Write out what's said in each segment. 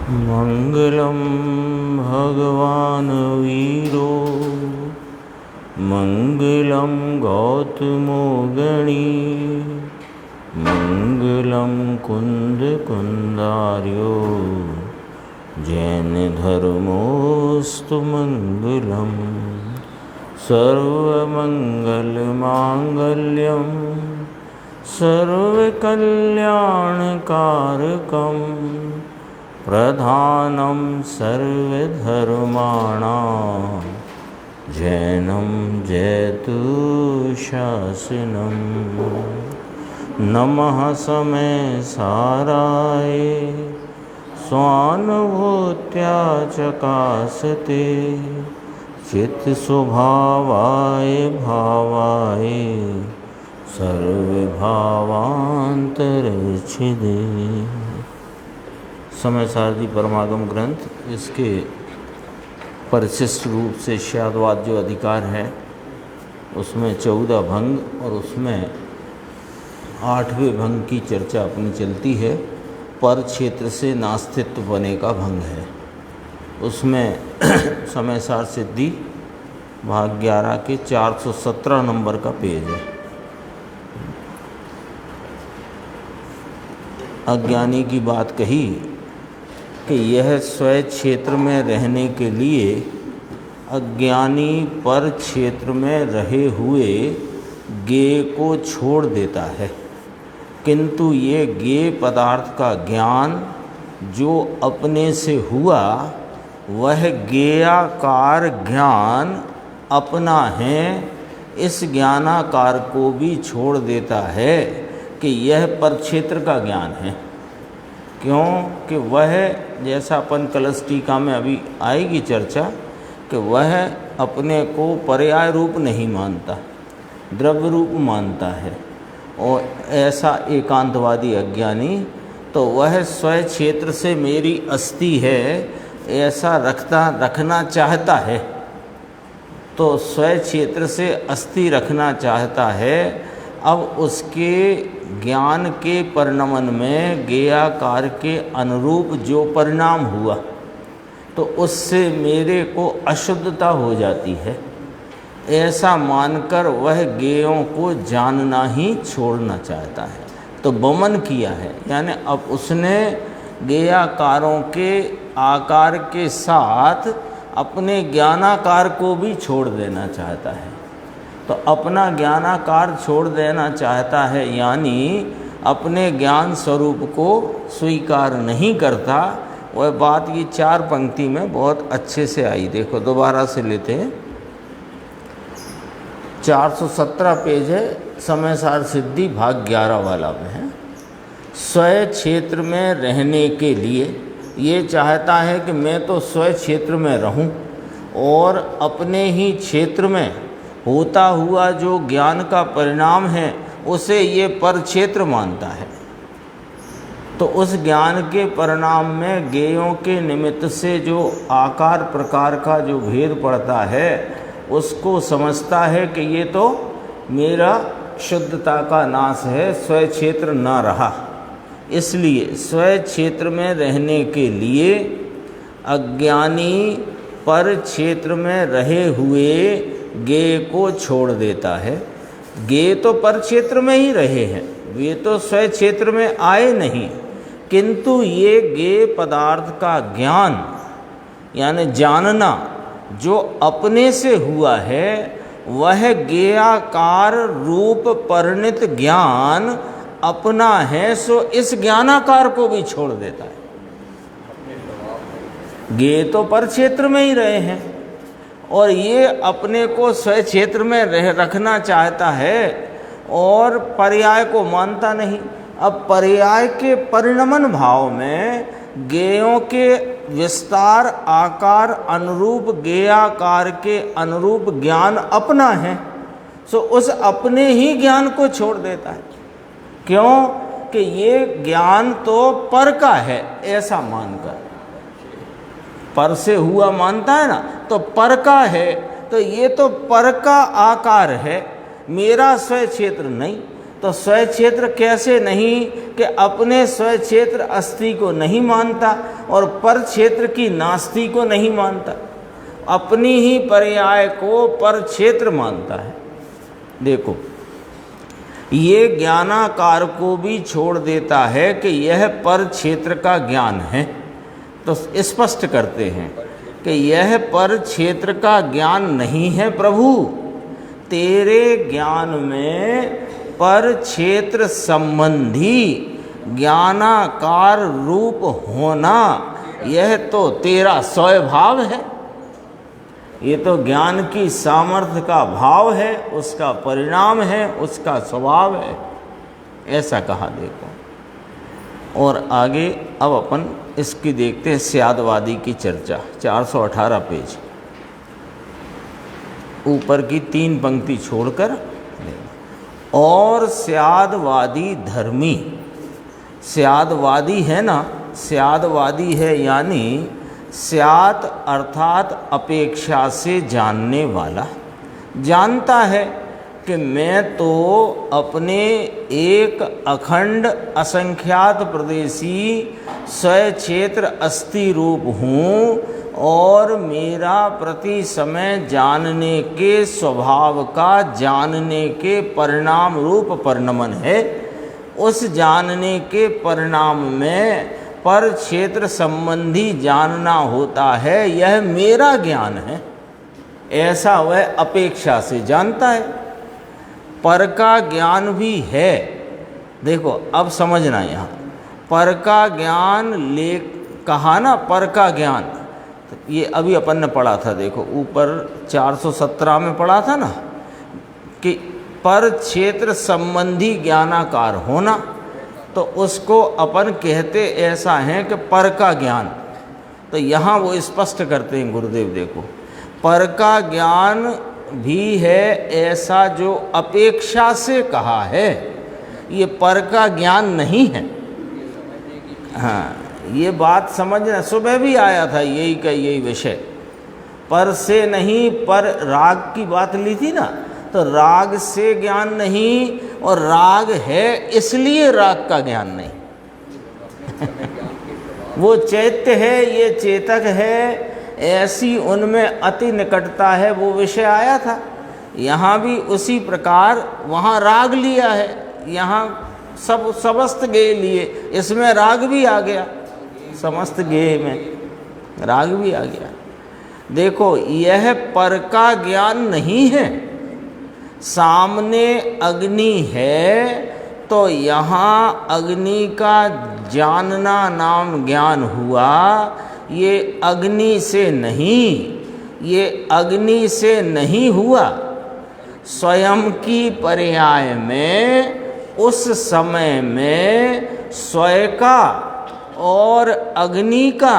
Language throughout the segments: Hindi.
मंगलम भगवान वीरो मंगलम गौतमो गणी मंगलम कुंद कुंदार्यो जैन धर्मोस्तु मंगलम सर्वमंगलमांगल्यम सर्वकल्याणकारकम प्रधानं सर्वधर्माणां जैनं जयतु शासनं। नमः समय साराय स्वानुभूत्या चकासते चित्स्वभावाय भावाय सर्वभावांतरच्छिदे। समय सारथी परमागम ग्रंथ, इसके परिशिष्ट रूप से शादवाद जो अधिकार है उसमें 14 भंग और उसमें 8वें भंग की चर्चा अपनी चलती है। पर क्षेत्र से नास्तित्व बने का भंग है, उसमें समय सार सिद्धि भाग 11 के 417 नंबर का पेज है। अज्ञानी की बात कही कि यह स्वयं क्षेत्र में रहने के लिए अज्ञानी पर क्षेत्र में रहे हुए ज्ञेय को छोड़ देता है, किंतु ये ज्ञेय पदार्थ का ज्ञान जो अपने से हुआ वह ज्ञेयाकार ज्ञान अपना है, इस ज्ञानाकार को भी छोड़ देता है कि यह परक्षेत्र का ज्ञान है। क्यों कि वह, जैसा अपन कलश टीका में अभी आएगी चर्चा, कि वह अपने को पर्याय रूप नहीं मानता, द्रव्य रूप मानता है। और ऐसा एकांतवादी अज्ञानी तो वह स्वयं क्षेत्र से मेरी अस्थि है ऐसा रखना चाहता है, तो स्वयं क्षेत्र से अस्थि रखना चाहता है। अब उसके ज्ञान के परिणमन में ज्ञेयाकार के अनुरूप जो परिणाम हुआ तो उससे मेरे को अशुद्धता हो जाती है, ऐसा मानकर वह ज्ञेयों को जानना ही छोड़ना चाहता है। तो वमन किया है, यानी अब उसने ज्ञेयाकारों के आकार के साथ अपने ज्ञानाकार को भी छोड़ देना चाहता है। तो अपना ज्ञानाकार छोड़ देना चाहता है, यानी अपने ज्ञान स्वरूप को स्वीकार नहीं करता। वह बात ये 4 पंक्ति में बहुत अच्छे से आई। देखो दोबारा से लेते हैं, 417 पेज है, समय सार सिद्धि भाग 11 वाला में है। स्वयं क्षेत्र में रहने के लिए ये चाहता है कि मैं तो स्वयं क्षेत्र में रहूं और अपने ही क्षेत्र में होता हुआ जो ज्ञान का परिणाम है उसे ये पर क्षेत्र मानता है। तो उस ज्ञान के परिणाम में ज्ञेयों के निमित्त से जो आकार प्रकार का जो भेद पड़ता है उसको समझता है कि ये तो मेरा शुद्धता का नाश है, स्वयं क्षेत्र न रहा। इसलिए स्वयं क्षेत्र में रहने के लिए अज्ञानी पर क्षेत्र में रहे हुए ज्ञेय को छोड़ देता है। ज्ञेय तो पर क्षेत्र में ही रहे हैं, वे तो स्वयं क्षेत्र में आए नहीं, किंतु ये ज्ञेय पदार्थ का ज्ञान यानी जानना जो अपने से हुआ है वह ज्ञेयाकार रूप परिणित ज्ञान अपना है, सो इस ज्ञानाकार को भी छोड़ देता है। ज्ञेय तो पर क्षेत्र में ही रहे हैं और ये अपने को स्वयं क्षेत्र में रखना चाहता है और पर्याय को मानता नहीं। अब पर्याय के परिणमन भाव में ज्ञेयों के विस्तार आकार अनुरूप ज्ञेयाकार के अनुरूप ज्ञान अपना है, सो उस अपने ही ज्ञान को छोड़ देता है। क्यों कि ये ज्ञान तो पर का है ऐसा मानकर, पर से हुआ मानता है ना, तो पर का है, तो ये तो पर का आकार है, मेरा स्वयं क्षेत्र नहीं। तो स्वयं क्षेत्र कैसे नहीं कि अपने स्वयं क्षेत्र अस्थि को नहीं मानता और पर क्षेत्र की नास्ति को नहीं मानता, अपनी ही पर्याय को पर क्षेत्र मानता है। देखो, ये ज्ञानाकार को भी छोड़ देता है कि यह पर क्षेत्र का ज्ञान है। तो स्पष्ट करते हैं कि यह पर क्षेत्र का ज्ञान नहीं है प्रभु, तेरे ज्ञान में पर क्षेत्र संबंधी ज्ञानाकार रूप होना यह तो तेरा स्वभाव है, ये तो ज्ञान की सामर्थ्य का भाव है, उसका परिणाम है, उसका स्वभाव है, ऐसा कहा। देखो और आगे अब अपन इसकी देखते हैं स्यादवादी की चर्चा। 418 पेज, ऊपर की 3 पंक्ति छोड़कर। और स्यादवादी धर्मी, स्यादवादी है ना, स्यादवादी है यानी स्यात अर्थात अपेक्षा से जानने वाला, जानता है कि मैं तो अपने एक अखंड असंख्यात प्रदेशी स्वयं क्षेत्र अस्थि रूप हूँ और मेरा प्रति समय जानने के स्वभाव का जानने के परिणाम रूप परिणमन है। उस जानने के परिणाम में पर क्षेत्र संबंधी जानना होता है, यह मेरा ज्ञान है, ऐसा वह अपेक्षा से जानता है। पर का ज्ञान भी है। देखो अब समझना, यहाँ पर का ज्ञान ले कहा ना, पर का ज्ञान, तो ये अभी अपन ने पढ़ा था। देखो ऊपर 417 में पढ़ा था ना कि पर क्षेत्र संबंधी ज्ञानाकार होना, तो उसको अपन कहते ऐसा है कि पर का ज्ञान। तो यहाँ वो स्पष्ट करते हैं गुरुदेव, देखो पर का ज्ञान भी है ऐसा जो अपेक्षा से कहा है, ये पर का ज्ञान नहीं है। हाँ, ये बात समझना, सुबह भी आया था यही का यही विषय, पर से नहीं, पर राग की बात ली थी ना, तो राग से ज्ञान नहीं और राग है इसलिए राग का ज्ञान नहीं। वो चैत्य है, ये चेतक है, ऐसी उनमें अति निकटता है, वो विषय आया था। यहाँ भी उसी प्रकार वहाँ राग लिया है, यहाँ सब समस्त गेय लिए, इसमें राग भी आ गया, समस्त गेय में राग भी आ गया। देखो यह पर का ज्ञान नहीं है, सामने अग्नि है तो यहाँ अग्नि का जानना नाम ज्ञान हुआ, ये अग्नि से नहीं, ये अग्नि से नहीं हुआ, स्वयं की पर्याय में उस समय में स्वयं का और अग्नि का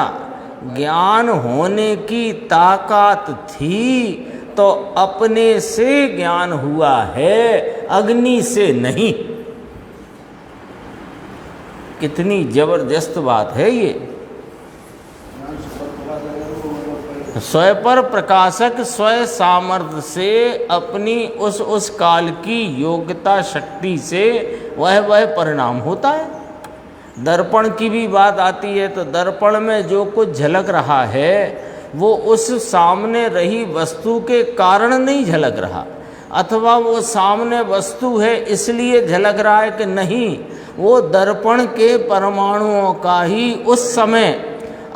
ज्ञान होने की ताकत थी, तो अपने से ज्ञान हुआ है, अग्नि से नहीं। कितनी जबरदस्त बात है ये। स्वयं पर प्रकाशक स्वयं सामर्थ्य से अपनी उस काल की योग्यता शक्ति से वह परिणाम होता है। दर्पण की भी बात आती है तो दर्पण में जो कुछ झलक रहा है वो उस सामने रही वस्तु के कारण नहीं झलक रहा, अथवा वो सामने वस्तु है इसलिए झलक रहा है कि नहीं, वो दर्पण के परमाणुओं का ही उस समय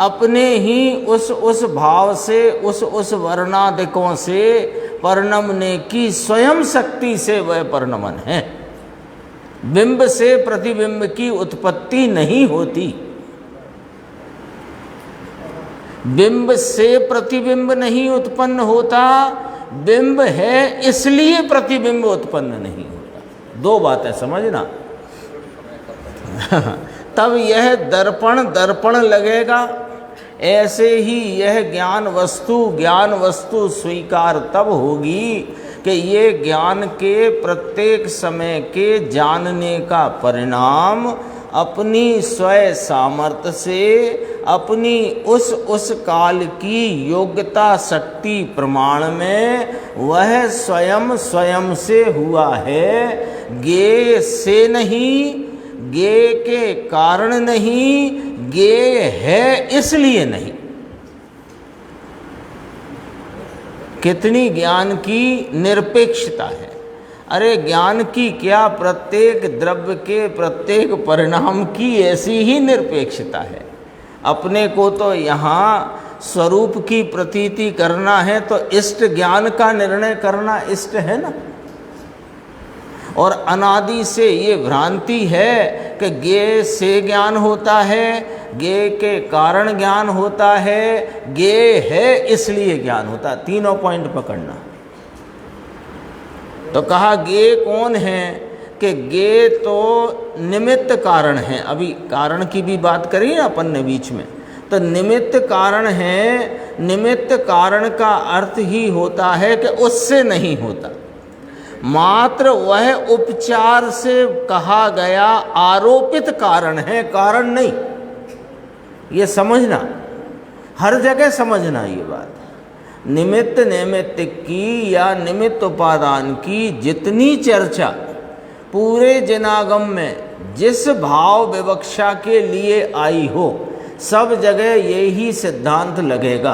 अपने ही उस भाव से उस वर्णादिकों से परिणमने की स्वयं शक्ति से वह परिणमन है। बिंब से प्रतिबिंब की उत्पत्ति नहीं होती, बिंब से प्रतिबिंब नहीं उत्पन्न होता, बिंब है इसलिए प्रतिबिंब उत्पन्न नहीं होता। दो बातें समझना। तब यह दर्पण लगेगा, ऐसे ही यह ज्ञान वस्तु स्वीकार तब होगी कि ये ज्ञान के प्रत्येक समय के जानने का परिणाम अपनी स्वयं सामर्थ्य से अपनी उस काल की योग्यता शक्ति प्रमाण में वह स्वयं से हुआ है, ज्ञेय से नहीं, ज्ञेय के कारण नहीं, ज्ञेय है इसलिए नहीं। कितनी ज्ञान की निरपेक्षता है। अरे ज्ञान की क्या, प्रत्येक द्रव्य के प्रत्येक परिणाम की ऐसी ही निरपेक्षता है। अपने को तो यहाँ स्वरूप की प्रतीति करना है तो इष्ट ज्ञान का निर्णय करना इष्ट है ना। और अनादि से ये भ्रांति है कि ज्ञेय से ज्ञान होता है, ज्ञेय के कारण ज्ञान होता है, ज्ञेय है इसलिए ज्ञान होता है। तीनों पॉइंट पकड़ना। तो कहा ज्ञेय कौन है कि ज्ञेय तो निमित्त कारण है। अभी कारण की भी बात करी ना अपन ने बीच में, तो निमित्त कारण है। निमित्त कारण का अर्थ ही होता है कि उससे नहीं होता, मात्र वह उपचार से कहा गया आरोपित कारण है, कारण नहीं। ये समझना, हर जगह समझना ये बात। निमित्त नैमित्तिक की या निमित्त उपादान की जितनी चर्चा पूरे जिनागम में जिस भाव विवक्षा के लिए आई हो, सब जगह यही सिद्धांत लगेगा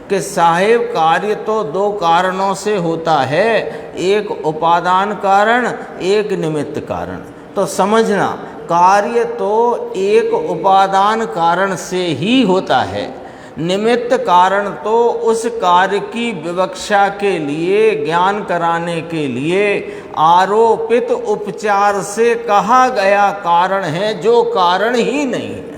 कि साहेब कार्य तो दो कारणों से होता है, एक उपादान कारण, एक निमित्त कारण। तो समझना, कार्य तो एक उपादान कारण से ही होता है, निमित्त कारण तो उस कार्य की विवक्षा के लिए, ज्ञान कराने के लिए आरोपित उपचार से कहा गया कारण है, जो कारण ही नहीं है।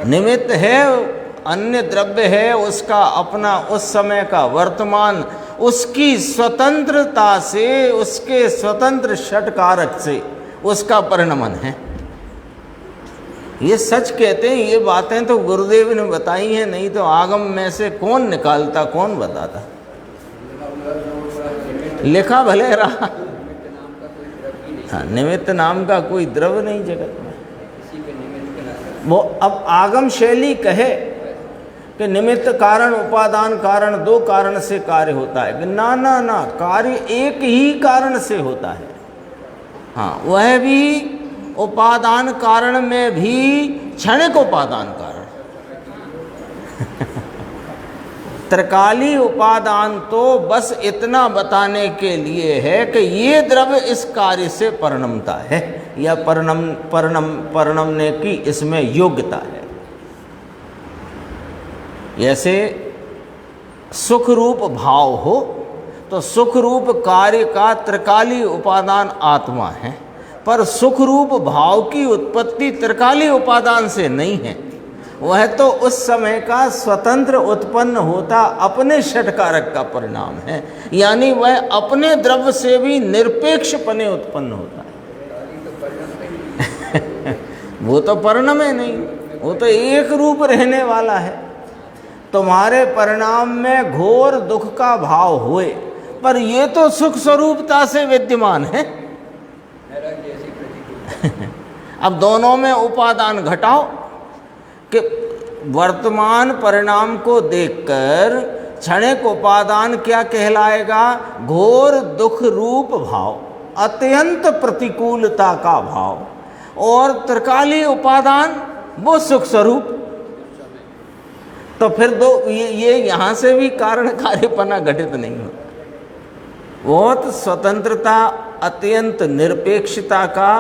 निमित्त है, अन्य द्रव्य है, उसका अपना उस समय का वर्तमान, उसकी स्वतंत्रता से, उसके स्वतंत्र षटकारक से उसका परिणमन है। ये सच कहते हैं। ये बातें तो गुरुदेव ने बताई हैं, नहीं तो आगम में से कौन निकालता, कौन बताता। लिखा भले रहा, हाँ, निमित्त नाम का कोई द्रव्य नहीं जगत में। वो अब आगम शैली कहे कि निमित्त कारण उपादान कारण दो कारण से कार्य होता है, ना ना ना, कार्य एक ही कारण से होता है। हाँ, वह भी उपादान कारण में भी क्षणिक उपादान कारण। त्रिकाली उपादान तो बस इतना बताने के लिए है कि ये द्रव्य इस कार्य से परिणमता है या परिणमने की इसमें योग्यता है। जैसे सुख रूप भाव हो तो सुख रूप कार्य का त्रिकाली उपादान आत्मा है, पर सुख रूप भाव की उत्पत्ति त्रिकाली उपादान से नहीं है। वह तो उस समय का स्वतंत्र उत्पन्न होता अपने षटकारक का परिणाम है, यानी वह अपने द्रव्य से भी निरपेक्षपने उत्पन्न होता है। वो तो परिणाम है नहीं, वो तो एक रूप रहने वाला है। तुम्हारे परिणाम में घोर दुख का भाव हुए, पर ये तो सुख स्वरूपता से विद्यमान है। अब दोनों में उपादान घटाओ कि वर्तमान परिणाम को देखकर क्षणिक उपादान क्या कहलाएगा? घोर दुख रूप भाव, अत्यंत प्रतिकूलता का भाव, और त्रिकाली उपादान वो सुख स्वरूप। तो फिर दो ये यहाँ से भी कारण कार्यपना घटित नहीं होता। बहुत स्वतंत्रता, अत्यंत निरपेक्षता का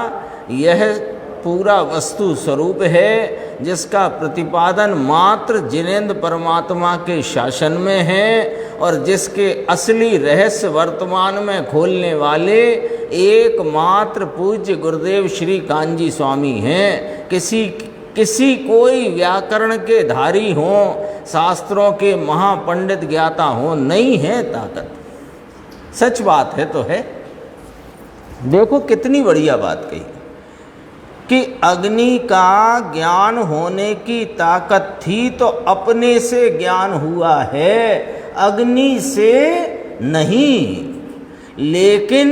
यह पूरा वस्तु स्वरूप है, जिसका प्रतिपादन मात्र जिनेंद्र परमात्मा के शासन में है, और जिसके असली रहस्य वर्तमान में खोलने वाले एकमात्र पूज्य गुरुदेव श्री कांजी स्वामी हैं। किसी कोई व्याकरण के धारी हों, शास्त्रों के महापंडित ज्ञाता हों, नहीं है ताकत। सच बात है तो है। देखो कितनी बढ़िया बात कही कि अग्नि का ज्ञान होने की ताकत थी तो अपने से ज्ञान हुआ है, अग्नि से नहीं। लेकिन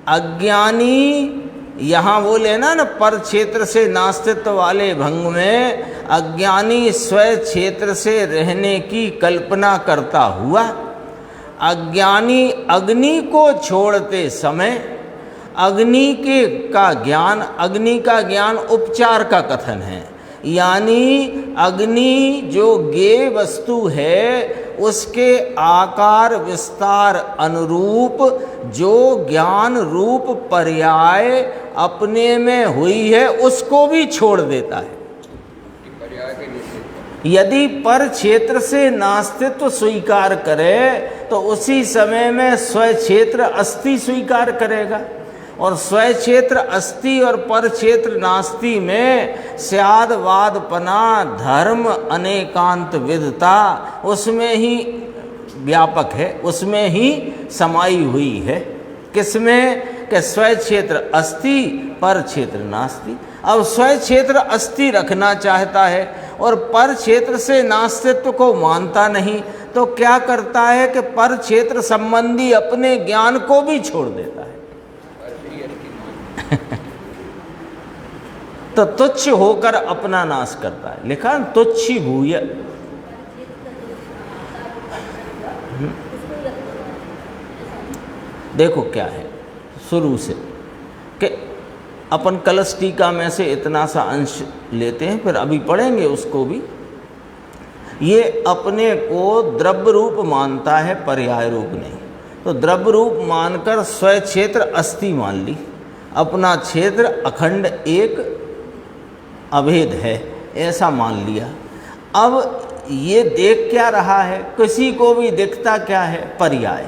अज्ञानी, यहाँ वो लेना ना पर क्षेत्र से नास्तित्व वाले भंग में, अज्ञानी स्व क्षेत्र से रहने की कल्पना करता हुआ अज्ञानी अग्नि को छोड़ते समय अग्नि का ज्ञान उपचार का कथन है। यानी अग्नि जो ज्ञेय वस्तु है उसके आकार विस्तार अनुरूप जो ज्ञान रूप पर्याय अपने में हुई है उसको भी छोड़ देता है। यदि पर क्षेत्र से नास्तित्व स्वीकार करे तो उसी समय में स्व क्षेत्र अस्ति स्वीकार करेगा, और स्व क्षेत्र अस्ति और पर क्षेत्र नास्ति में स्यादवादपना धर्म अनेकांत विदता उसमें ही व्यापक है, उसमें ही समाई हुई है। किसमें कि स्व क्षेत्र अस्ति पर क्षेत्र नास्ति। अब स्व क्षेत्र अस्ति रखना चाहता है और पर क्षेत्र से नास्तित्व को मानता नहीं, तो क्या करता है कि पर क्षेत्र संबंधी अपने ज्ञान को भी छोड़ देता है। तो तुच्छ होकर अपना नाश करता है। लिखा तुच्छी भूय। देखो क्या है शुरू से कि अपन कलश टीका में से इतना सा अंश लेते हैं, फिर अभी पढ़ेंगे उसको भी। ये अपने को द्रव्य रूप मानता है, पर्याय रूप नहीं। तो द्रव्य रूप मानकर स्व क्षेत्र अस्ति मान ली, अपना क्षेत्र अखंड एक अभेद है ऐसा मान लिया। अब ये देख क्या रहा है, किसी को भी दिखता क्या है, पर्याय।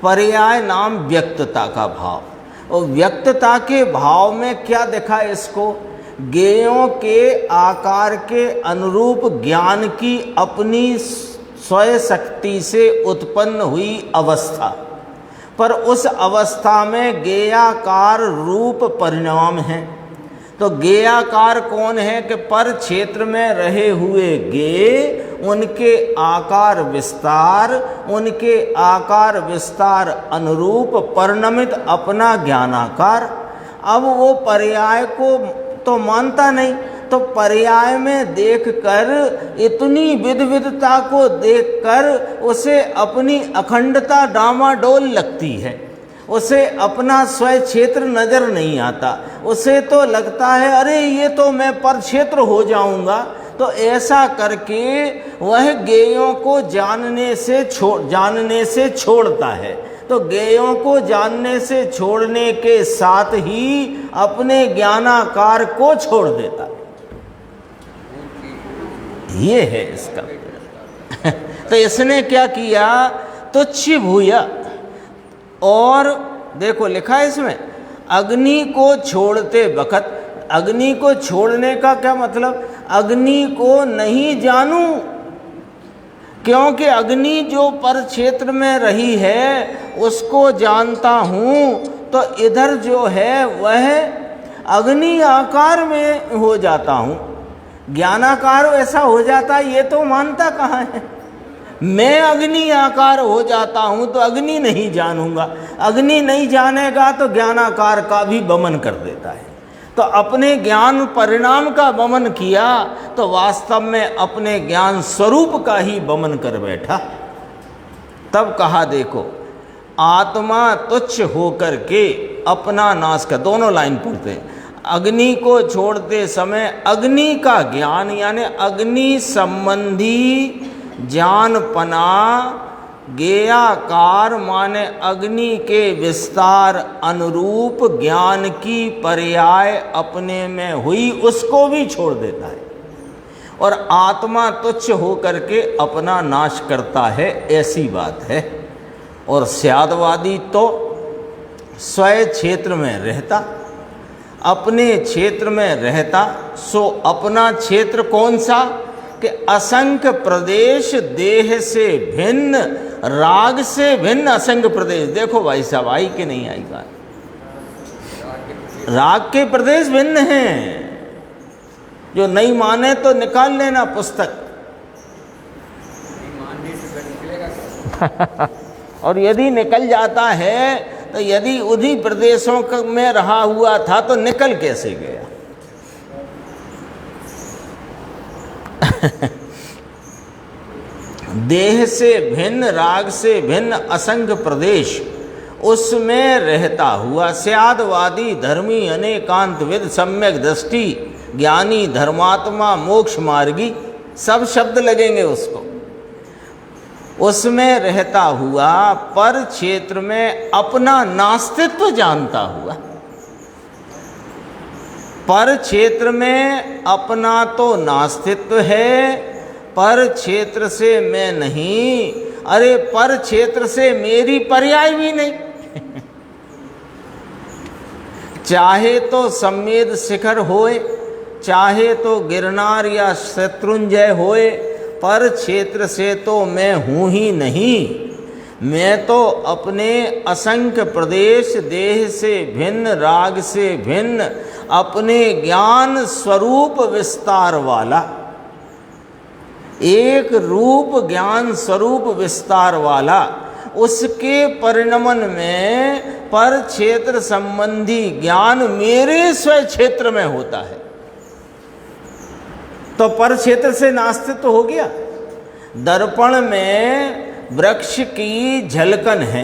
पर्याय नाम व्यक्तता का भाव, और व्यक्तता के भाव में क्या दिखा इसको, ज्ञेयों के आकार के अनुरूप ज्ञान की अपनी स्वयं शक्ति से उत्पन्न हुई अवस्था, पर उस अवस्था में ज्ञेयाकार रूप परिणाम है। तो ज्ञेयाकार कौन है कि पर क्षेत्र में रहे हुए ज्ञेय, उनके आकार विस्तार अनुरूप परिणमित अपना ज्ञानाकार। अब वो पर्याय को तो मानता नहीं, तो पर्याय में देखकर इतनी विविधता को देखकर उसे अपनी अखंडता डामाडोल लगती है, उसे अपना स्व क्षेत्र नजर नहीं आता। उसे तो लगता है अरे ये तो मैं पर क्षेत्र हो जाऊंगा। तो ऐसा करके वह ज्ञेयों को जानने से छोड़ता है। तो ज्ञेयों को जानने से छोड़ने के साथ ही अपने ज्ञानाकार को छोड़ देता है। ये है इसका। तो इसने क्या किया, तुच्छ भूया। और देखो लिखा है इसमें, अग्नि को छोड़ते वक्त, अग्नि को छोड़ने का क्या मतलब, अग्नि को नहीं जानूं, क्योंकि अग्नि जो पर क्षेत्र में रही है उसको जानता हूं, तो इधर जो है वह अग्नि आकार में हो जाता हूं, ज्ञानाकार ऐसा हो जाता, ये तो मानता कहाँ है। मैं अग्नि आकार हो जाता हूं तो अग्नि नहीं जानूंगा, अग्नि नहीं जानेगा तो ज्ञानाकार का भी वमन कर देता है। तो अपने ज्ञान परिणाम का वमन किया तो वास्तव में अपने ज्ञान स्वरूप का ही वमन कर बैठा। तब कहा देखो, आत्मा तुच्छ होकर के अपना नाश कर। दोनों लाइन पढ़ते हैं। अग्नि को छोड़ते समय अग्नि का ज्ञान यानी अग्नि संबंधी ज्ञानपना, ज्ञेयाकार माने अग्नि के विस्तार अनुरूप ज्ञान की पर्याय अपने में हुई, उसको भी छोड़ देता है और आत्मा तुच्छ होकर के अपना नाश करता है, ऐसी बात है। और स्यादवादी तो स्व क्षेत्र में रहता, अपने क्षेत्र में रहता। सो अपना क्षेत्र कौन सा कि असंख्य प्रदेश, देह से भिन्न, राग से भिन्न असंख्य प्रदेश। देखो भाई साहब, आई कि नहीं आई बात, राग के प्रदेश भिन्न हैं। जो नहीं माने तो निकाल लेना पुस्तक। और यदि निकल जाता है तो यदि उन्हीं प्रदेशों में रहा हुआ था तो निकल कैसे गया। देह से भिन्न, राग से भिन्न असंख्य प्रदेश, उसमें रहता हुआ स्यादवादी धर्मी अनेकांतविद सम्यक दृष्टि ज्ञानी धर्मात्मा मोक्ष मार्गी सब शब्द लगेंगे उसको। उसमें रहता हुआ पर क्षेत्र में अपना नास्तित्व जानता हुआ, पर क्षेत्र में अपना तो नास्तित्व है, पर क्षेत्र से मैं नहीं, अरे पर क्षेत्र से मेरी पर्याय भी नहीं। चाहे तो सम्मेद शिखर होए, चाहे तो गिरनार या शत्रुंजय होए, पर क्षेत्र से तो मैं हूँ ही नहीं। मैं तो अपने असंख्य प्रदेश, देह से भिन्न, राग से भिन्न, अपने ज्ञान स्वरूप विस्तार वाला, एक रूप ज्ञान स्वरूप विस्तार वाला, उसके परिणमन में पर क्षेत्र संबंधी ज्ञान मेरे स्व क्षेत्र में होता है। तो पर क्षेत्र से नास्तित्व हो गया। दर्पण में वृक्ष की झलकन है,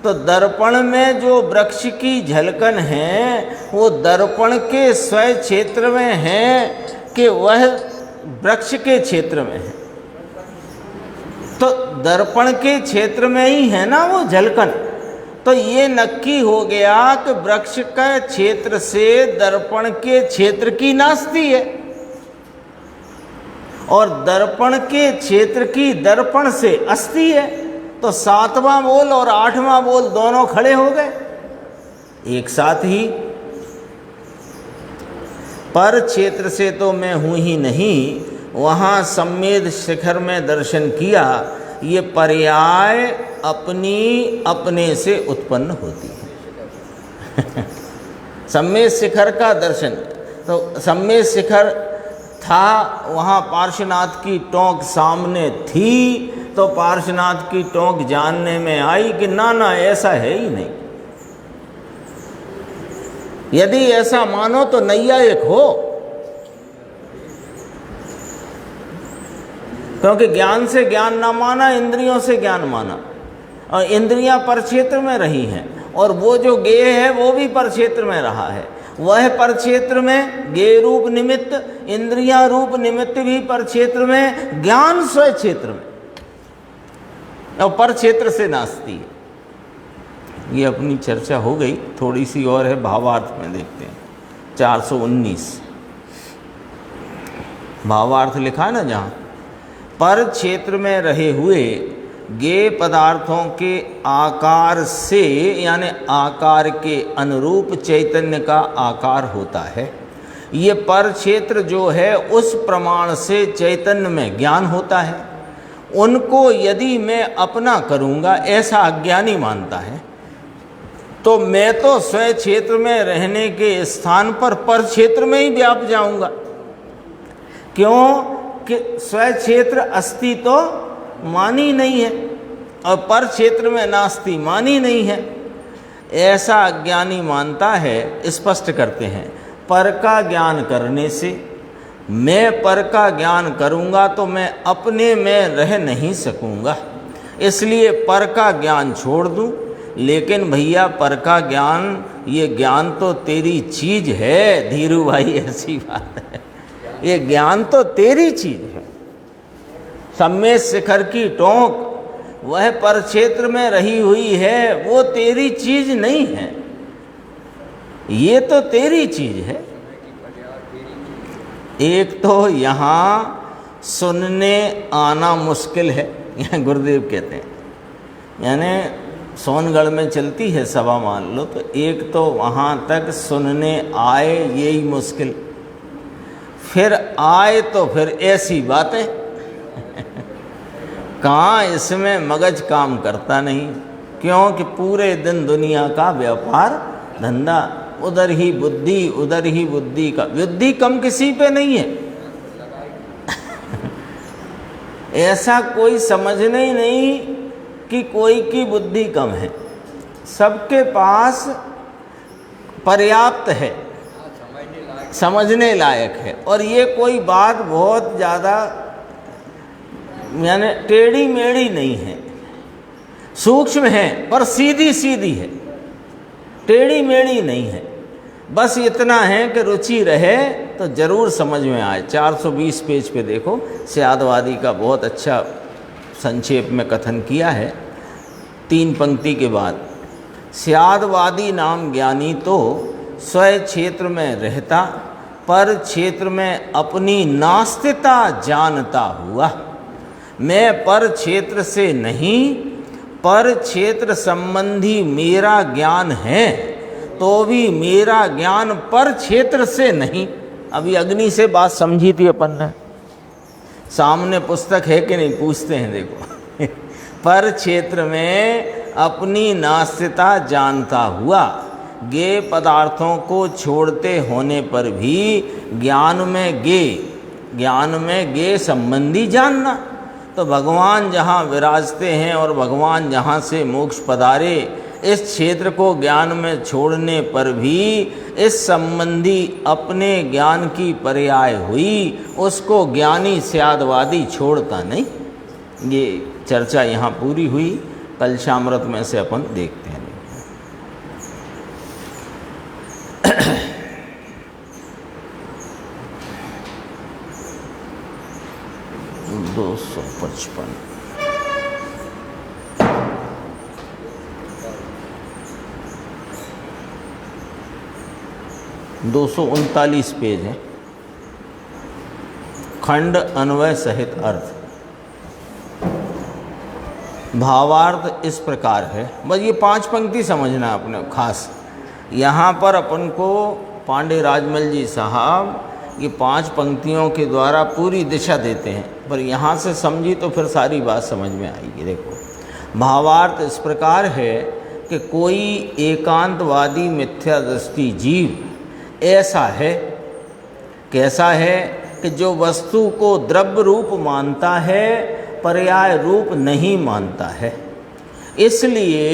तो दर्पण में जो वृक्ष की झलकन है वो दर्पण के स्व क्षेत्र में है कि वह वृक्ष के क्षेत्र में है? तो दर्पण के क्षेत्र में ही है ना वो झलकन। तो ये नक्की हो गया कि वृक्ष का क्षेत्र से दर्पण के क्षेत्र की नास्ती है, और दर्पण के क्षेत्र की दर्पण से अस्थि है। तो 7वां बोल और 8वां बोल दोनों खड़े हो गए एक साथ ही। पर क्षेत्र से तो मैं हूँ ही नहीं, वहाँ सम्मेद शिखर में दर्शन किया, ये पर्याय अपनी अपने से उत्पन्न होती है। सम्मेद शिखर का दर्शन, तो सम्मेद शिखर था, वहाँ पार्श्वनाथ की टोंक सामने थी, तो पार्श्वनाथ की टोंक जानने में आई कि ना ना ऐसा है ही नहीं। यदि ऐसा मानो तो नैया एक हो, क्योंकि ज्ञान से ज्ञान ना माना, इंद्रियों से ज्ञान माना, और इंद्रियां परक्षेत्र में रही हैं, और वो जो गे है वो भी परक्षेत्र में रहा है। वह परक्षेत्र में गे रूप निमित्त, इंद्रियां रूप निमित्त भी परक्षेत्र में, ज्ञान स्व क्षेत्र में, और परक्षेत्र से नास्ती है। ये अपनी चर्चा हो गई, थोड़ी सी और है, भावार्थ में देखते हैं। 419 भावार्थ लिखा है ना, जहाँ पर क्षेत्र में रहे हुए गे पदार्थों के आकार से, यानी आकार के अनुरूप चैतन्य का आकार होता है। ये पर क्षेत्र जो है उस प्रमाण से चैतन्य में ज्ञान होता है। उनको यदि मैं अपना करूँगा, ऐसा अज्ञानी मानता है, तो मैं तो स्व क्षेत्र में रहने के स्थान पर क्षेत्र में ही व्याप जाऊँगा। क्यों कि स्व क्षेत्र अस्ति तो मानी नहीं है, और पर क्षेत्र में नास्ति मानी नहीं है, ऐसा अज्ञानी मानता है। स्पष्ट करते हैं, पर का ज्ञान करने से, मैं पर का ज्ञान करूँगा तो मैं अपने में रह नहीं सकूँगा, इसलिए पर का ज्ञान छोड़ दूँ। लेकिन भैया पर का ज्ञान, ये ज्ञान तो तेरी चीज़ है धीरू भाई, ऐसी बात है, ये ज्ञान तो तेरी चीज़ है। सम्मेद शिखर की टोंक वह पर क्षेत्र में रही हुई है, वो तेरी चीज़ नहीं है, ये तो तेरी चीज़ है। एक तो यहाँ सुनने आना मुश्किल है, यहाँ गुरुदेव कहते हैं, यानी सोनगढ़ में चलती है सभा मान लो, तो एक तो वहाँ तक सुनने आए यही मुश्किल, फिर आए तो फिर ऐसी बातें कहाँ इसमें मगज काम करता नहीं, क्योंकि पूरे दिन दुनिया का व्यापार धंधा, उधर ही बुद्धि, उधर ही बुद्धि का, बुद्धि कम किसी पे नहीं है। ऐसा कोई समझना ही नहीं कि कोई की बुद्धि कम है, सबके पास पर्याप्त है, समझने लायक है। और ये कोई बात बहुत ज़्यादा यानी टेढ़ी मेढ़ी नहीं है, सूक्ष्म है पर सीधी सीधी है, टेढ़ी मेढ़ी नहीं है। बस इतना है कि रुचि रहे तो ज़रूर समझ में आए। 420 पेज पे देखो, स्यादवादी का बहुत अच्छा संक्षेप में कथन किया है 3 पंक्ति के बाद। स्यादवादी नाम ज्ञानी तो स्वयं क्षेत्र में रहता, पर क्षेत्र में अपनी नास्तिकता जानता हुआ। मैं पर क्षेत्र से नहीं, पर क्षेत्र संबंधी मेरा ज्ञान है, तो भी मेरा ज्ञान पर क्षेत्र से नहीं। अभी अग्नि से बात समझी थी अपन ने, सामने पुस्तक है कि नहीं पूछते हैं, देखो पर क्षेत्र में अपनी नास्तिकता जानता हुआ, गे पदार्थों को छोड़ते होने पर भी ज्ञान में गे संबंधी जानना। तो भगवान जहाँ विराजते हैं और भगवान जहाँ से मोक्ष पधारे, इस क्षेत्र को ज्ञान में छोड़ने पर भी इस संबंधी अपने ज्ञान की पर्याय हुई, उसको ज्ञानी स्यादवादी छोड़ता नहीं। ये चर्चा यहाँ पूरी हुई, कल शामृत में से अपन देखते हैं। 255 239 पेज है। खंड अन्वय सहित अर्थ। भावार्थ इस प्रकार है, बस ये 5 पंक्ति समझना अपने खास। यहाँ पर अपन को पांडे राजमल जी साहब ये 5 पंक्तियों के द्वारा पूरी दिशा देते हैं, पर यहाँ से समझी तो फिर सारी बात समझ में आएगी। देखो, भावार्थ इस प्रकार है कि कोई एकांतवादी मिथ्या दृष्टि जीव ऐसा है, कैसा है कि जो वस्तु को द्रव्य रूप मानता है, पर्याय रूप नहीं मानता है। इसलिए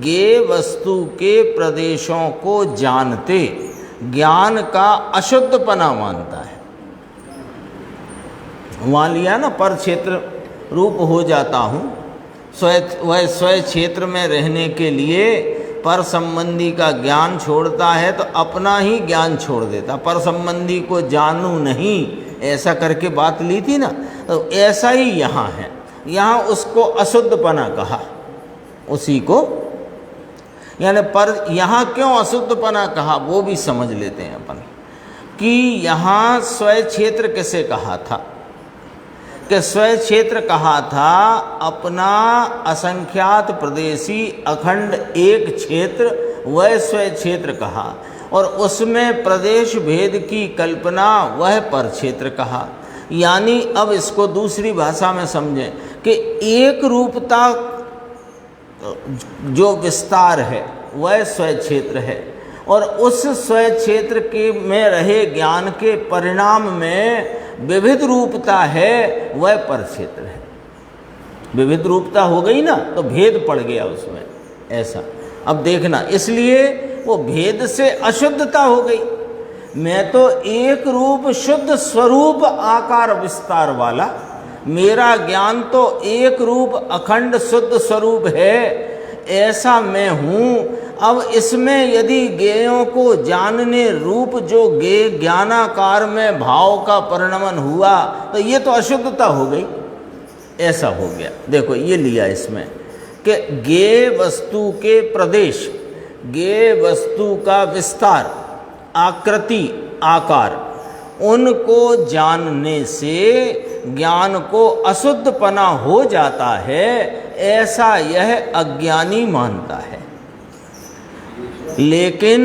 गे वस्तु के प्रदेशों को जानते ज्ञान का अशुद्धपना मानता है। मान लिया ना, पर क्षेत्र रूप हो जाता हूँ, वह स्वयं क्षेत्र में रहने के लिए पर संबंधी का ज्ञान छोड़ता है तो अपना ही ज्ञान छोड़ देता। पर संबंधी को जानूं नहीं, ऐसा करके बात ली थी ना, तो ऐसा ही यहाँ है। यहाँ उसको अशुद्धपना कहा, उसी को, यानी पर यहाँ क्यों अशुद्धपना कहा वो भी समझ लेते हैं अपन। कि यहाँ स्वयं क्षेत्र किसे कहा था, कि स्वयं क्षेत्र कहा था अपना असंख्यात प्रदेशी अखंड एक क्षेत्र, वह स्वयं क्षेत्र कहा, और उसमें प्रदेश भेद की कल्पना वह पर क्षेत्र कहा। यानी अब इसको दूसरी भाषा में समझें कि एक रूपता जो विस्तार है वह स्वयं क्षेत्र है, और उस स्वयं क्षेत्र के में रहे ज्ञान के परिणाम में विविध रूपता है, वह पर क्षेत्र है। विविध रूपता हो गई ना, तो भेद पड़ गया उसमें, ऐसा। अब देखना, इसलिए वो भेद से अशुद्धता हो गई। मैं तो एक रूप शुद्ध स्वरूप आकार विस्तार वाला, मेरा ज्ञान तो एक रूप अखंड शुद्ध स्वरूप है, ऐसा मैं हूँ। अब इसमें यदि गेयों को जानने रूप जो गे ज्ञानाकार में भाव का परिणमन हुआ, तो ये तो अशुद्धता हो गई, ऐसा हो गया। देखो ये लिया इसमें कि गे वस्तु के प्रदेश, गे वस्तु का विस्तार, आकृति, आकार, उनको जानने से ज्ञान को अशुद्धपना हो जाता है, ऐसा यह अज्ञानी मानता है। लेकिन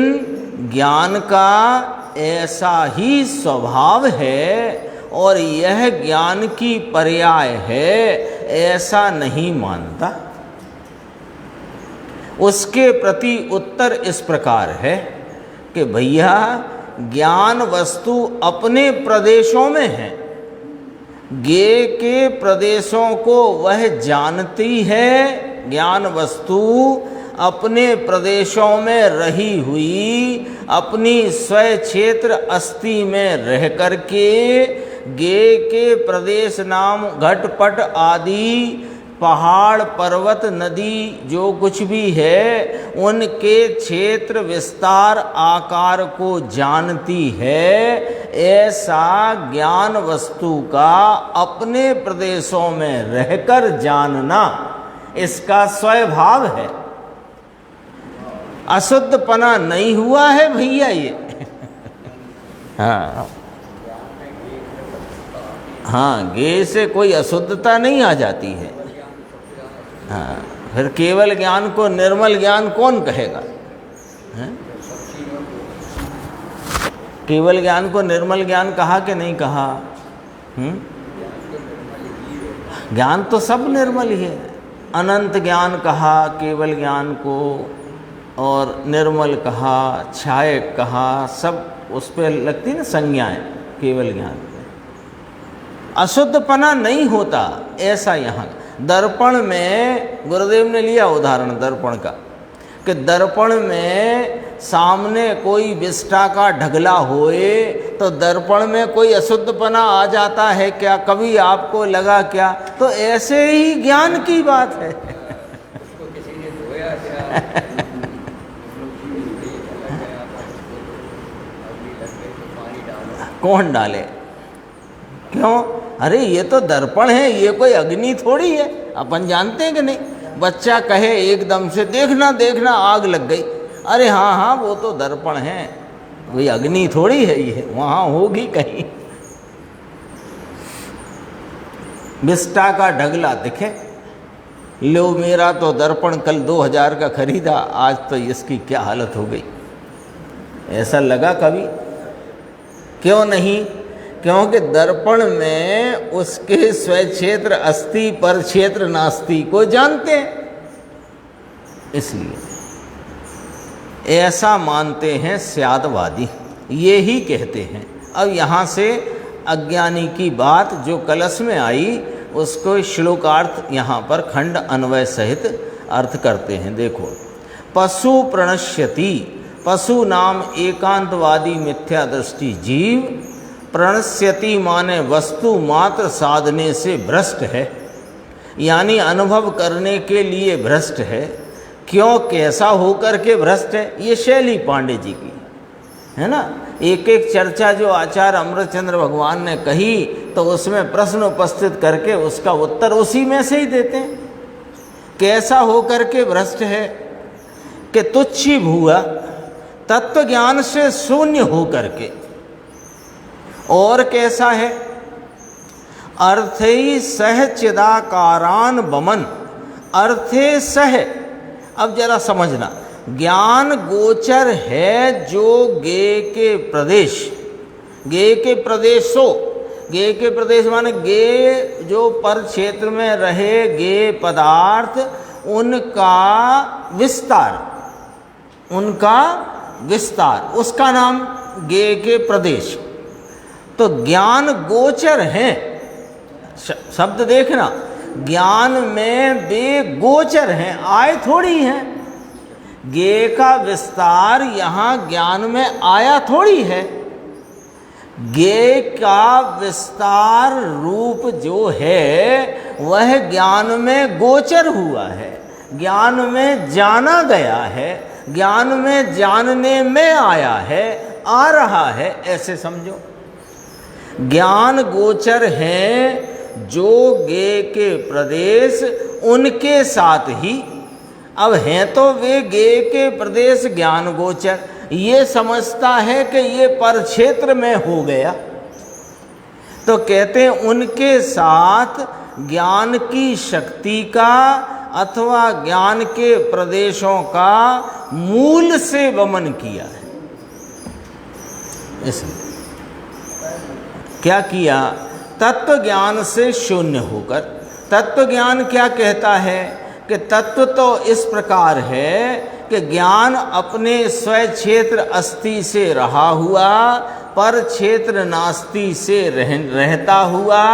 ज्ञान का ऐसा ही स्वभाव है और यह ज्ञान की पर्याय है, ऐसा नहीं मानता। उसके प्रति उत्तर इस प्रकार है कि भैया ज्ञान वस्तु अपने प्रदेशों में है, गे के प्रदेशों को वह जानती है। ज्ञान वस्तु अपने प्रदेशों में रही हुई अपनी स्वयं क्षेत्र अस्थि में रह करके गे के प्रदेश नाम घटपट आदि पहाड़ पर्वत नदी जो कुछ भी है उनके क्षेत्र विस्तार आकार को जानती है, ऐसा ज्ञान वस्तु का अपने प्रदेशों में रहकर जानना इसका स्वभाव है। अशुद्धपना नहीं हुआ है भैया ये। हाँ हाँ, गे से कोई अशुद्धता नहीं आ जाती है। हाँ, फिर केवल ज्ञान को निर्मल ज्ञान कौन कहेगा? है? केवल ज्ञान को निर्मल ज्ञान कहा कि नहीं कहा? ज्ञान तो सब निर्मल ही है। अनंत ज्ञान कहा केवल ज्ञान को, और निर्मल कहा, छायक कहा, सब उस पर लगती ना संज्ञाएं केवल ज्ञान में। अशुद्धपना नहीं होता ऐसा यहाँ दर्पण में गुरुदेव ने लिया उदाहरण दर्पण का, कि दर्पण में सामने कोई विष्ठा का ढगला होए तो दर्पण में कोई अशुद्धपना आ जाता है क्या? कभी आपको लगा क्या? तो ऐसे ही ज्ञान की बात है। कौन डाले? क्यों? अरे ये तो दर्पण है, ये कोई अग्नि थोड़ी है। अपन जानते हैं कि नहीं? बच्चा कहे एकदम से देखना देखना आग लग गई, अरे हाँ हाँ वो तो दर्पण है, कोई अग्नि थोड़ी है, ये वहाँ होगी कहीं। विष्ठा का ढगला दिखे, लो मेरा तो दर्पण कल 2000 का खरीदा, आज तो इसकी क्या हालत हो गई। ऐसा लगा कभी? क्यों नहीं? क्योंकि दर्पण में उसके स्वक्षेत्र अस्ति पर क्षेत्र नास्ति को जानते हैं, इसलिए ऐसा मानते हैं स्यादवादी, ये ही कहते हैं। अब यहाँ से अज्ञानी की बात जो कलश में आई उसको श्लोकार्थ यहाँ पर खंड अन्वय सहित अर्थ करते हैं। देखो, पशु प्रणश्यति, पशु नाम एकांतवादी मिथ्या दृष्टि जीव, प्रणश्यति माने वस्तु मात्र साधने से भ्रष्ट है, यानी अनुभव करने के लिए भ्रष्ट है। क्यों, कैसा होकर के भ्रष्ट है? ये शैली पांडे जी की है ना। एक एक चर्चा जो आचार्य अमृतचंद्र भगवान ने कही तो उसमें प्रश्न उपस्थित करके उसका उत्तर उसी में से ही देते हैं। कैसा होकर के भ्रष्ट है? कि तुच्छी भूआ, तत्व ज्ञान से शून्य होकर के। और कैसा है? अर्थे सह चिदाकारान बमन, अर्थे सह। अब जरा समझना, ज्ञान गोचर है जो गे के प्रदेश, गे के प्रदेशों, गे के प्रदेश माने गे जो पर क्षेत्र में रहे गे पदार्थ, उनका विस्तार, उनका विस्तार, उसका नाम गे के प्रदेश। तो ज्ञान गोचर है, शब्द देखना, ज्ञान में वे गोचर हैं, आए थोड़ी हैं। गे का विस्तार यहाँ ज्ञान में आया थोड़ी है। गे का विस्तार रूप जो है वह ज्ञान में गोचर हुआ है, ज्ञान में जाना गया है, ज्ञान में जानने में आया है, आ रहा है, ऐसे समझो। ज्ञान गोचर हैं जो गे के प्रदेश, उनके साथ ही। अब हैं तो वे गे के प्रदेश ज्ञान गोचर, ये समझता है कि ये पर क्षेत्र में हो गया, तो कहते हैं उनके साथ ज्ञान की शक्ति का अथवा ज्ञान के प्रदेशों का मूल से वमन किया है। इसलिए क्या किया? तत्व ज्ञान से शून्य होकर। तत्व ज्ञान क्या कहता है? कि तत्व तो इस प्रकार है कि ज्ञान अपने स्व क्षेत्र अस्ति से रहा हुआ, पर क्षेत्र नास्ति से रहता हुआ,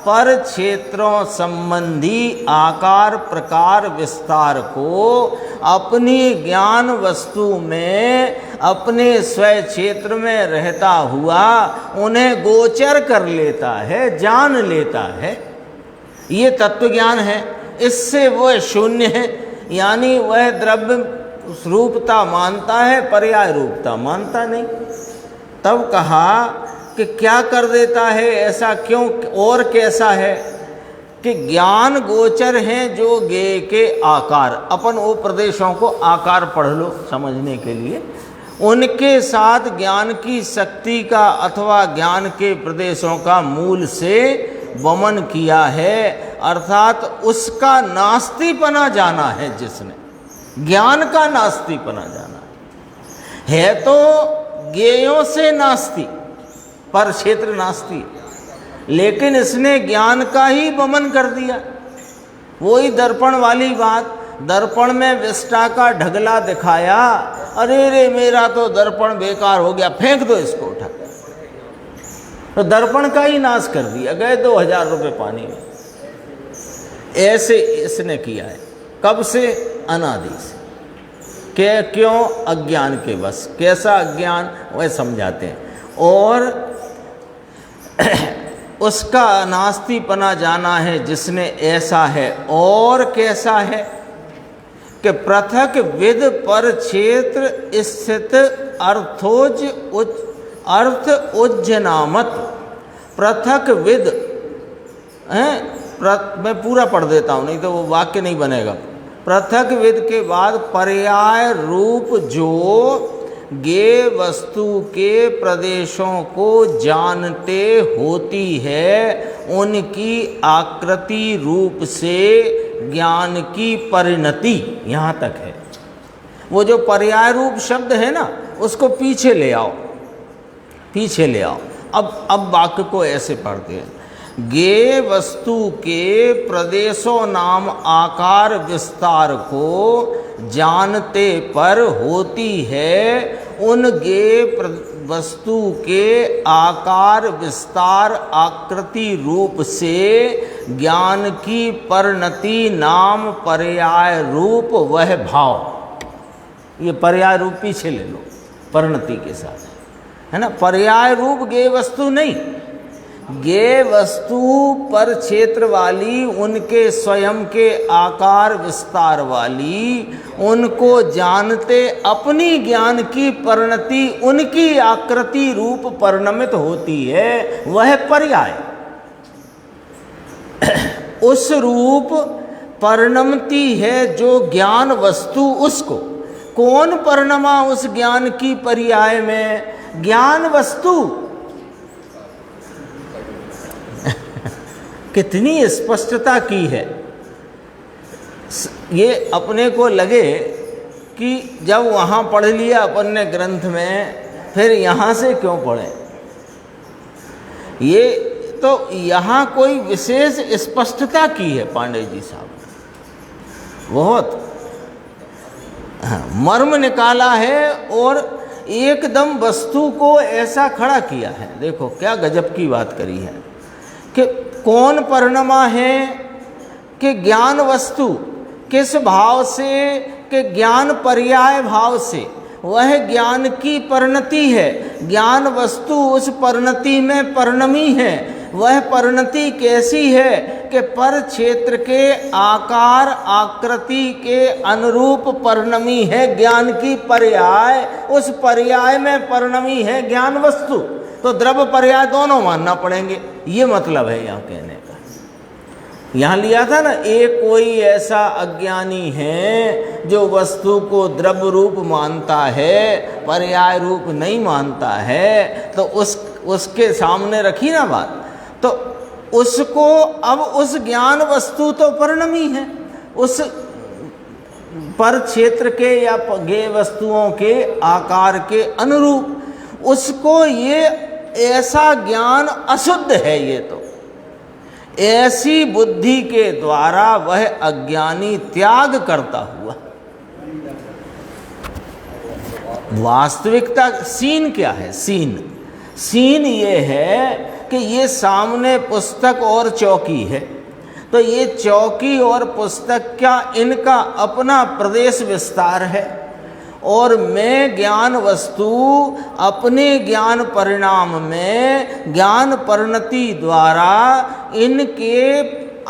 पर क्षेत्रों संबंधी आकार प्रकार विस्तार को अपनी ज्ञान वस्तु में अपने स्वयं क्षेत्र में रहता हुआ उन्हें गोचर कर लेता है, जान लेता है। ये तत्व ज्ञान है। इससे वह शून्य है, यानी वह द्रव्य रूपता मानता है, पर्याय रूपता मानता नहीं। तब कहा कि क्या कर देता है, ऐसा क्यों और कैसा है कि ज्ञान गोचर हैं जो ज्ञेय के आकार, अपन वो प्रदेशों को आकार पढ़ लो समझने के लिए, उनके साथ ज्ञान की शक्ति का अथवा ज्ञान के प्रदेशों का मूल से वमन किया है, अर्थात उसका नास्तिपना जाना है। जिसने ज्ञान का नास्तिपना जाना है तो ज्ञेयों से नास्ति, पर क्षेत्र नास्ति, लेकिन इसने ज्ञान का ही वमन कर दिया। वही दर्पण वाली बात, दर्पण में विष्टा का ढगला दिखाया, अरे रे मेरा तो दर्पण बेकार हो गया, फेंक दो इसको उठा, तो दर्पण का ही नाश कर दिया, गए 2000 रुपये पानी में। ऐसे इसने किया है। कब से? अनादि से। क्यों? अज्ञान के बस। कैसा अज्ञान, वह समझाते हैं। और उसका नास्तिपना जाना है जिसने ऐसा है। और कैसा है कि पृथक विद पर क्षेत्र स्थित अर्थोज अर्थ उज्जनामत। पृथक विद मैं पूरा पढ़ देता हूँ, नहीं तो वो वाक्य नहीं बनेगा। पृथक विद के बाद पर्याय रूप जो ज्ञेय वस्तु के प्रदेशों को जानते होती है, उनकी आकृति रूप से ज्ञान की परिणति यहाँ तक है। वो जो पर्याय रूप शब्द है ना, उसको पीछे ले आओ, पीछे ले आओ। अब वाक्य को ऐसे पढ़ते हैं, ज्ञेय वस्तु के प्रदेशों नाम आकार विस्तार को जानते पर होती है उन ज्ञेय वस्तु के आकार विस्तार आकृति रूप से ज्ञान की परिणति नाम पर्याय रूप वह भाव। ये पर्याय रूप पीछे ले लो, परिणति के साथ, है ना। पर्याय रूप ज्ञेय वस्तु नहीं, ज्ञेय वस्तु पर क्षेत्र वाली, उनके स्वयं के आकार विस्तार वाली, उनको जानते अपनी ज्ञान की परिणति उनकी आकृति रूप परिणमित होती है, वह पर्याय। उस रूप परिणमती है जो ज्ञान वस्तु, उसको कौन परिणमा उस ज्ञान की पर्याय में? ज्ञान वस्तु। कितनी स्पष्टता की है। ये अपने को लगे कि जब वहाँ पढ़ लिया अपन ने ग्रंथ में, फिर यहाँ से क्यों पढ़ें। ये तो यहाँ कोई विशेष स्पष्टता की है पांडे जी साहब ने, बहुत मर्म निकाला है और एकदम वस्तु को ऐसा खड़ा किया है। देखो क्या गजब की बात करी है कि कौन परिणमा है कि ज्ञान वस्तु किस भाव से, कि ज्ञान पर्याय भाव से वह ज्ञान की परिणति है। ज्ञान वस्तु उस परिणति में परिणमी है। वह परिणति कैसी है कि पर क्षेत्र के आकार आकृति के अनुरूप परिणमी है ज्ञान की पर्याय, उस पर्याय में परिणमी है ज्ञान वस्तु। तो द्रव्य पर्याय दोनों मानना पड़ेंगे, ये मतलब है यहाँ कहने का। यहाँ लिया था ना, एक कोई ऐसा अज्ञानी है जो वस्तु को द्रव्य रूप मानता है, पर्याय रूप नहीं मानता है, तो उसके सामने रखी ना बात, तो उसको अब उस ज्ञान वस्तु तो परिणमी है, उस पर क्षेत्र के या ज्ञेय वस्तुओं के आकार के अनुरूप, उसको ये ऐसा ज्ञान अशुद्ध है। ये तो ऐसी बुद्धि के द्वारा वह अज्ञानी त्याग करता हुआ। वास्तविकता सीन क्या है? सीन ये है कि ये सामने पुस्तक और चौकी है, तो ये चौकी और पुस्तक क्या इनका अपना प्रदेश विस्तार है, और मैं ज्ञान वस्तु अपने ज्ञान परिणाम में ज्ञान परिणति द्वारा इनके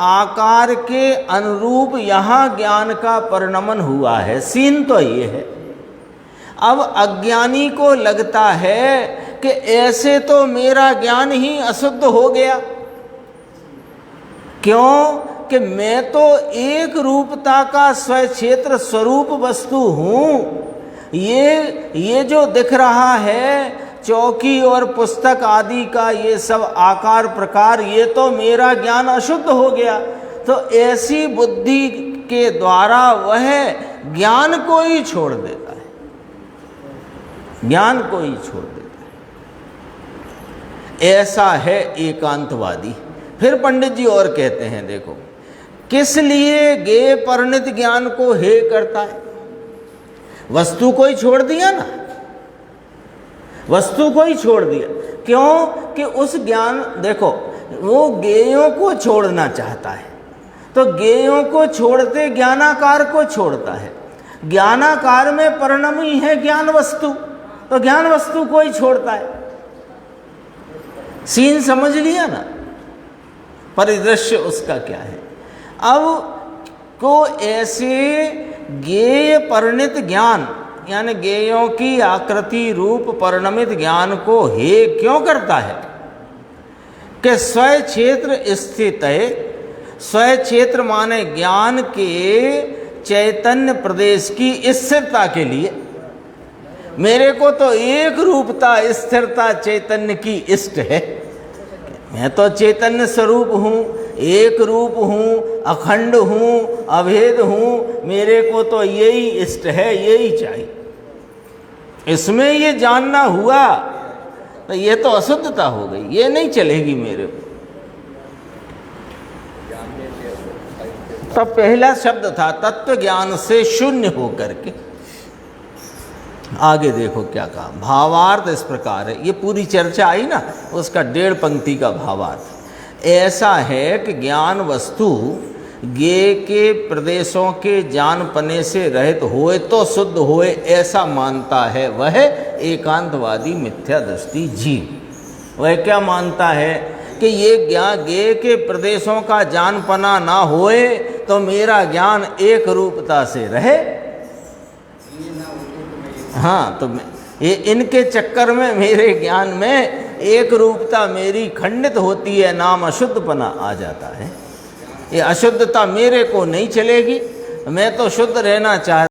आकार के अनुरूप यहाँ ज्ञान का परिणमन हुआ है। सीन तो ये है। अब अज्ञानी को लगता है कि ऐसे तो मेरा ज्ञान ही अशुद्ध हो गया, क्यों कि मैं तो एक रूपता का स्वक्षेत्र स्वरूप वस्तु हूँ। ये जो दिख रहा है चौकी और पुस्तक आदि का ये सब आकार प्रकार, ये तो मेरा ज्ञान अशुद्ध हो गया। तो ऐसी बुद्धि के द्वारा वह ज्ञान को ही छोड़ देता है, ज्ञान को ही छोड़ देता है। ऐसा है एकांतवादी। फिर पंडित जी और कहते हैं, देखो किस लिए ज्ञेय परिणत ज्ञान को हे करता है। वस्तु को ही छोड़ दिया ना, वस्तु को ही छोड़ दिया। क्यों कि उस ज्ञान, देखो वो ज्ञेयों को छोड़ना चाहता है, तो ज्ञेयों को छोड़ते ज्ञानाकार को छोड़ता है। ज्ञानाकार में परिणमी है ज्ञान वस्तु, तो ज्ञान वस्तु को ही छोड़ता है। सीन समझ लिया ना, परिदृश्य उसका क्या है। अब को ऐसे ज्ञेय परिणित ज्ञान यानी ज्ञेयों की आकृति रूप परिणमित ज्ञान को हे क्यों करता है कि स्वय क्षेत्र स्थित है। स्वय क्षेत्र माने ज्ञान के चैतन्य प्रदेश की स्थिरता के लिए। मेरे को तो एक रूपता स्थिरता चैतन्य की इष्ट है। मैं तो चैतन्य स्वरूप हूँ, एक रूप हूँ, अखंड हूँ, अभेद हूँ। मेरे को तो यही इष्ट है, यही चाहिए। इसमें ये जानना हुआ तो ये तो अशुद्धता हो गई, ये नहीं चलेगी मेरे को। तो पहला शब्द था तत्व ज्ञान से शून्य होकर के। आगे देखो क्या कहा, भावार्थ इस प्रकार है। ये पूरी चर्चा आई ना, उसका 1.5 पंक्ति का भावार्थ ऐसा है कि ज्ञान वस्तु ज्ञेय के प्रदेशों के जानपने से रहित होए तो शुद्ध होए, ऐसा मानता है वह एकांतवादी मिथ्या दृष्टि जीव। वह क्या मानता है कि ये ज्ञान ज्ञेय के प्रदेशों का जानपना ना होए तो मेरा ज्ञान एक रूपता से रहे। हाँ, तो ये इनके चक्कर में मेरे ज्ञान में एक रूपता मेरी खंडित होती है, नाम अशुद्धपना आ जाता है। ये अशुद्धता मेरे को नहीं चलेगी, मैं तो शुद्ध रहना चाहता